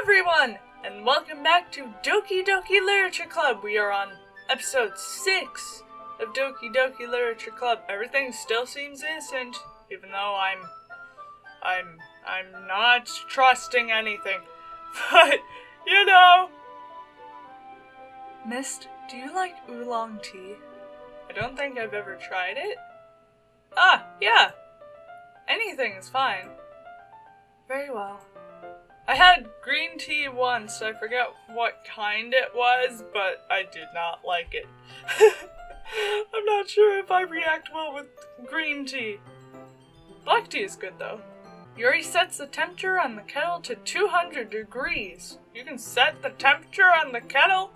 everyone, and welcome back to Doki Doki Literature Club. We are on episode 6 of Doki Doki Literature Club. Everything still seems innocent, even though I'm not trusting anything. But, you know. Mist, do you like oolong tea? I don't think I've ever tried it. Ah, yeah. Anything is fine. Very well. I had green tea once. I forget what kind it was, but I did not like it. I'm not sure if I react well with green tea. Black tea is good though. Yuri sets the temperature on the kettle to 200 degrees. You can set the temperature on the kettle?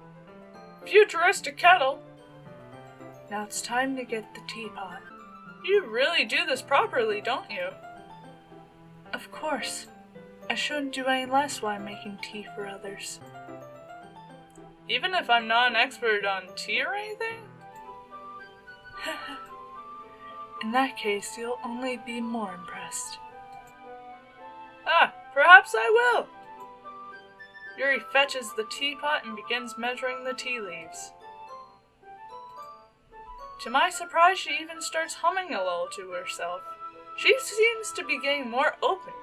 Futuristic kettle. Now it's time to get the teapot. You really do this properly, don't you? Of course. I shouldn't do any less while I'm making tea for others. Even if I'm not an expert on tea or anything? In that case, you'll only be more impressed. Ah, perhaps I will! Yuri fetches the teapot and begins measuring the tea leaves. To my surprise, she even starts humming a little to herself. She seems to be getting more open.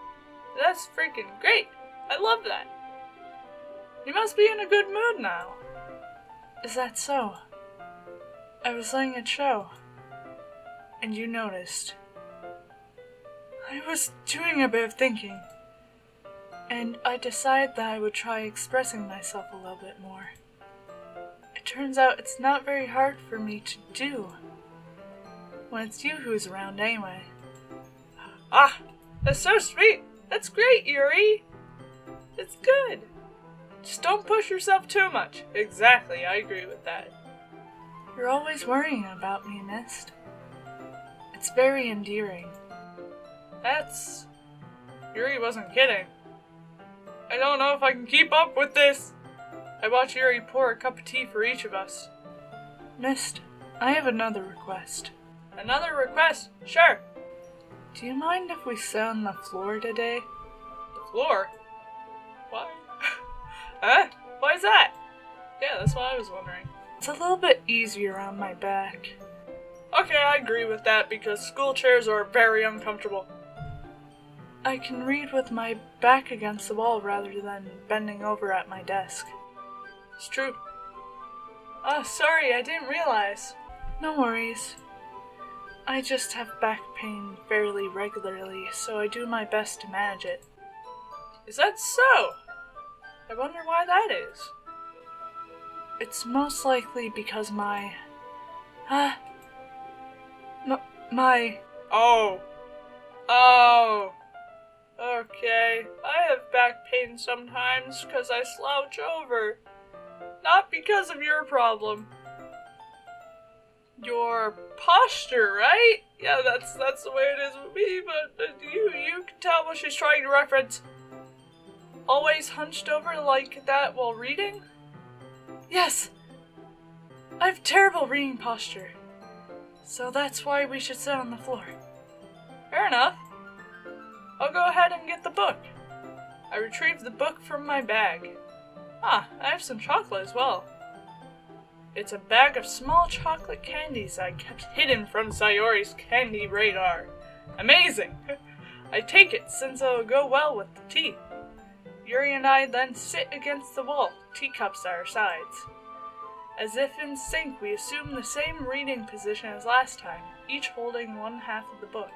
That's freaking great! I love that! You must be in a good mood now. Is that so? I was letting it show. And you noticed. I was doing a bit of thinking. And I decided that I would try expressing myself a little bit more. It turns out it's not very hard for me to do. When it's you who's around anyway. Ah! That's so sweet! That's great, Yuri! It's good. Just don't push yourself too much. Exactly, I agree with that. You're always worrying about me, Mist. It's very endearing. Yuri wasn't kidding. I don't know if I can keep up with this. I watch Yuri pour a cup of tea for each of us. Mist, I have another request. Another request? Sure. Do you mind if we sit on the floor today? The floor? Why? Huh? Why is that? Yeah, that's what I was wondering. It's a little bit easier on my back. Okay, I agree with that because school chairs are very uncomfortable. I can read with my back against the wall rather than bending over at my desk. It's true. Oh, sorry, I didn't realize. No worries. I just have back pain fairly regularly, so I do my best to manage it. Is that so? I wonder why that is. It's most likely because my... Oh. Okay. I have back pain sometimes because I slouch over. Not because of your problem. Your posture, right? Yeah, that's the way it is with me, but you can tell what she's trying to reference. Always hunched over like that while reading? Yes! I have terrible reading posture. So that's why we should sit on the floor. Fair enough. I'll go ahead and get the book. I retrieved the book from my bag. Ah, I have some chocolate as well. It's a bag of small chocolate candies I kept hidden from Sayori's candy radar. Amazing! I take it since it'll go well with the tea. Yuri and I then sit against the wall, teacups at our sides. As if in sync, we assume the same reading position as last time, each holding one half of the book.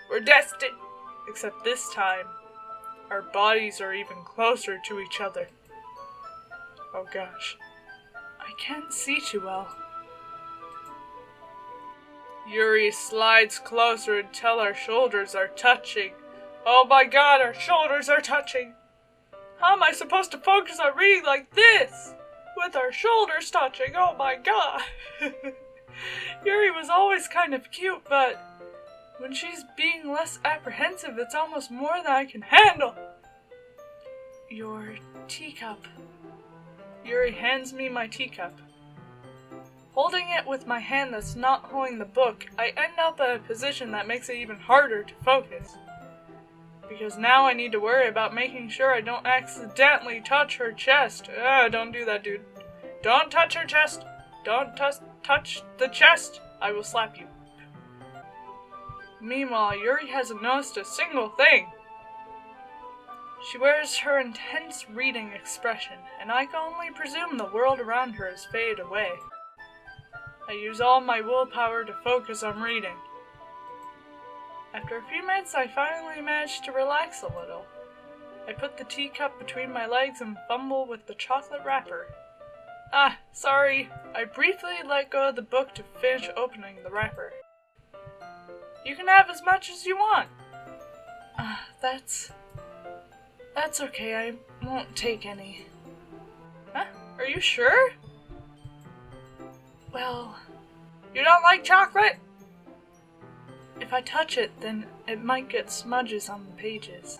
We're destined! Except this time, our bodies are even closer to each other. Oh gosh. I can't see too well. Yuri slides closer until our shoulders are touching. Oh my god, our shoulders are touching! How am I supposed to focus on reading like this? With our shoulders touching, oh my god! Yuri was always kind of cute, but when she's being less apprehensive, it's almost more than I can handle. Your teacup. Yuri hands me my teacup. Holding it with my hand that's not holding the book, I end up in a position that makes it even harder to focus. Because now I need to worry about making sure I don't accidentally touch her chest. Don't do that, dude. Don't touch her chest. Don't touch the chest. I will slap you. Meanwhile, Yuri hasn't noticed a single thing. She wears her intense reading expression, and I can only presume the world around her has faded away. I use all my willpower to focus on reading. After a few minutes, I finally manage to relax a little. I put the teacup between my legs and fumble with the chocolate wrapper. Sorry. I briefly let go of the book to finish opening the wrapper. You can have as much as you want. That's okay. I won't take any. Huh? Are you sure? Well, you don't like chocolate? If I touch it, then it might get smudges on the pages.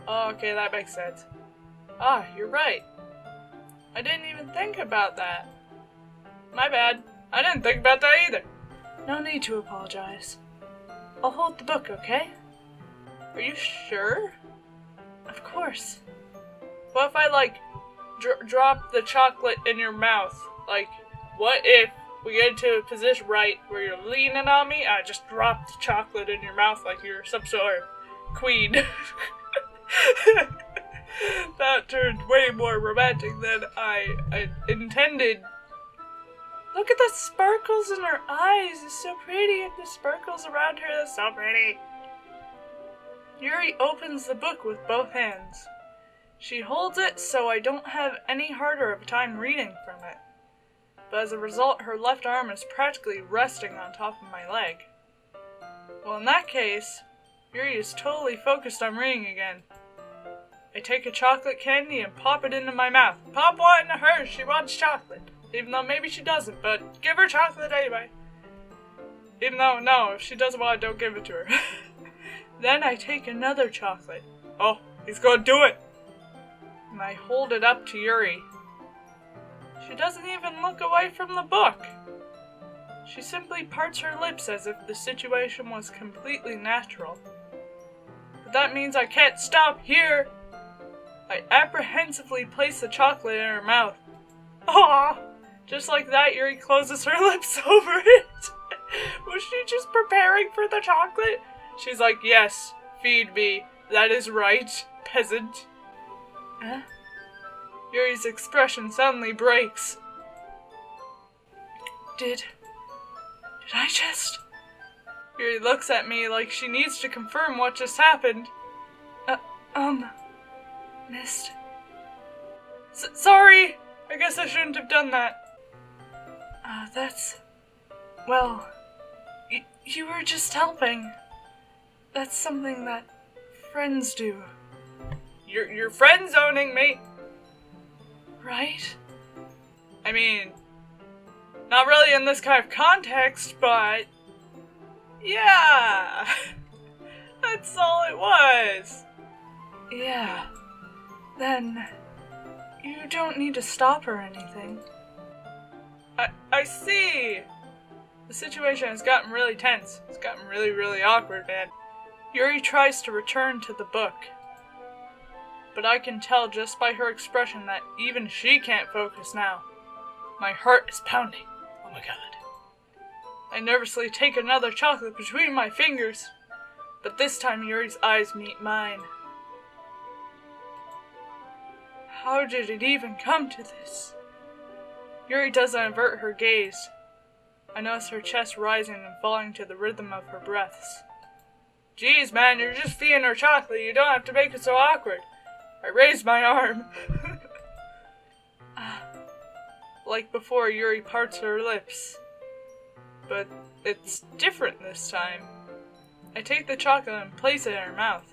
Oh, okay, that makes sense. You're right. I didn't even think about that. My bad. I didn't think about that either. No need to apologize. I'll hold the book, okay? Are you sure? Of course. What if I, drop the chocolate in your mouth? What if we get into a position where you're leaning on me, I just drop the chocolate in your mouth like you're some sort of queen. That turned way more romantic than I intended. Look at the sparkles in her eyes. It's so pretty, and the sparkles around her, that's so pretty. Yuri opens the book with both hands. She holds it so I don't have any harder of a time reading from it. But as a result, her left arm is practically resting on top of my leg. Well, in that case, Yuri is totally focused on reading again. I take a chocolate candy and pop it into my mouth. Pop what into her? She wants chocolate. Even though maybe she doesn't, but give her chocolate anyway. Even though, no, if she doesn't want it, don't give it to her. Then I take another chocolate. Oh, he's gonna do it! And I hold it up to Yuri. She doesn't even look away from the book. She simply parts her lips as if the situation was completely natural. But that means I can't stop here! I apprehensively place the chocolate in her mouth. Ah! Just like that, Yuri closes her lips over it. Was she just preparing for the chocolate? She's like, yes, feed me. That is right, peasant. Huh? Yuri's expression suddenly breaks. Did I just... Yuri looks at me like she needs to confirm what just happened. Mist. Sorry! I guess I shouldn't have done that. Well, you were just helping. That's something that friends do. You're friend-zoning me! Right? I mean, not really in this kind of context, but... yeah! That's all it was! Yeah. Then, you don't need to stop or anything. I see! The situation has gotten really tense. It's gotten really, really awkward, man. Yuri tries to return to the book. But I can tell just by her expression that even she can't focus now. My heart is pounding. Oh my god. I nervously take another chocolate between my fingers. But this time Yuri's eyes meet mine. How did it even come to this? Yuri doesn't avert her gaze. I notice her chest rising and falling to the rhythm of her breaths. Jeez, man, you're just feeding her chocolate. You don't have to make it so awkward. I raised my arm. Like before, Yuri parts her lips. But it's different this time. I take the chocolate and place it in her mouth.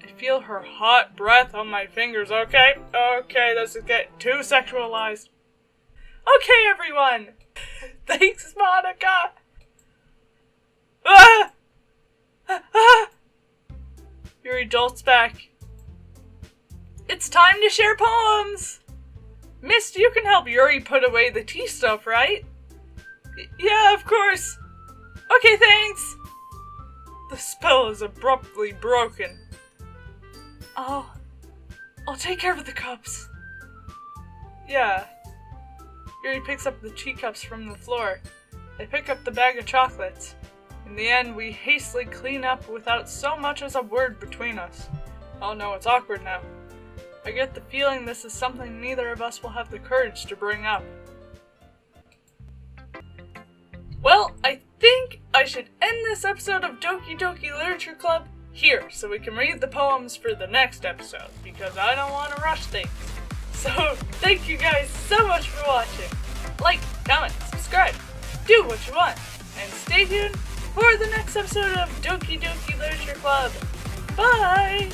I feel her hot breath on my fingers. Okay, this is getting too sexualized. Okay, everyone! Thanks, Monica! Yuri jolts back. It's time to share poems! Mist, you can help Yuri put away the tea stuff, right? Yeah, of course! Okay, thanks! The spell is abruptly broken. I'll take care of the cups. Yeah. Yuri picks up the teacups from the floor. They pick up the bag of chocolates. In the end, we hastily clean up without so much as a word between us. Oh no, it's awkward now. I get the feeling this is something neither of us will have the courage to bring up. Well, I think I should end this episode of Doki Doki Literature Club here, so we can read the poems for the next episode, because I don't want to rush things. So, thank you guys so much for watching. Like, comment, subscribe, do what you want, and stay tuned for the next episode of Doki Doki Literature Club. Bye!